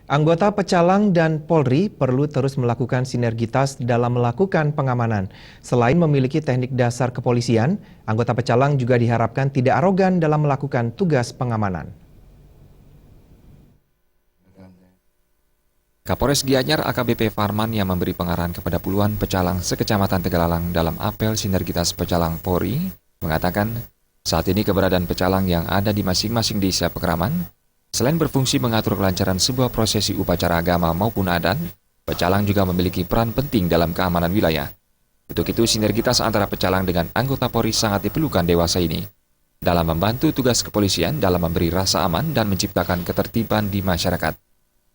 Anggota Pecalang dan Polri perlu terus melakukan sinergitas dalam melakukan pengamanan. Selain memiliki teknik dasar kepolisian, anggota Pecalang juga diharapkan tidak arogan dalam melakukan tugas pengamanan. Kapolres Gianyar AKBP Farman yang memberi pengarahan kepada puluhan pecalang sekecamatan Tegalalang dalam apel sinergitas Pecalang Polri mengatakan saat ini keberadaan pecalang yang ada di masing-masing desa Pekraman selain berfungsi mengatur kelancaran sebuah prosesi upacara agama maupun adat, pecalang juga memiliki peran penting dalam keamanan wilayah. Untuk itu sinergitas antara pecalang dengan anggota Polri sangat diperlukan dewasa ini dalam membantu tugas kepolisian dalam memberi rasa aman dan menciptakan ketertiban di masyarakat.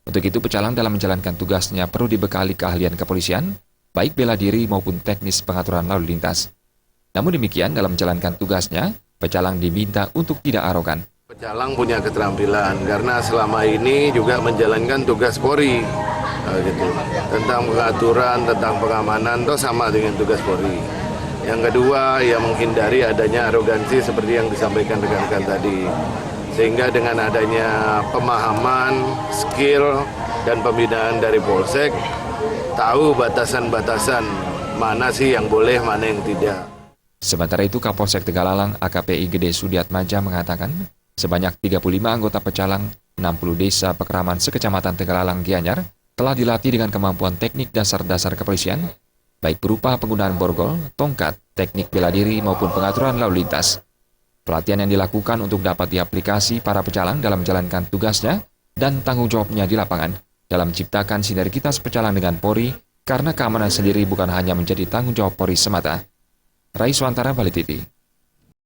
Untuk itu, pecalang dalam menjalankan tugasnya perlu dibekali keahlian kepolisian, baik bela diri maupun teknis pengaturan lalu lintas. Namun demikian, dalam menjalankan tugasnya, pecalang diminta untuk tidak arogan. Pecalang punya keterampilan karena selama ini juga menjalankan tugas Polri, gitu. Tentang pengaturan, tentang pengamanan, itu sama dengan tugas Polri. Yang kedua, ya menghindari adanya arogansi seperti yang disampaikan rekan-rekan tadi. Sehingga dengan adanya pemahaman, skill, dan pembinaan dari Polsek, tahu batasan-batasan mana sih yang boleh, mana yang tidak. Sementara itu, Kapolsek Tegalalang AKPI Gede Sudiatmaja mengatakan, sebanyak 35 anggota pecalang, 60 desa Pekraman sekecamatan Tegalalang Gianyar telah dilatih dengan kemampuan teknik dasar-dasar kepolisian, baik berupa penggunaan borgol, tongkat, teknik bela diri maupun pengaturan lalu lintas. Pelatihan yang dilakukan untuk dapat diaplikasi para pecalang dalam menjalankan tugasnya dan tanggung jawabnya di lapangan dalam menciptakan sinergitas pecalang dengan Polri karena keamanan sendiri bukan hanya menjadi tanggung jawab Polri semata. Raiswantara, Bali TV.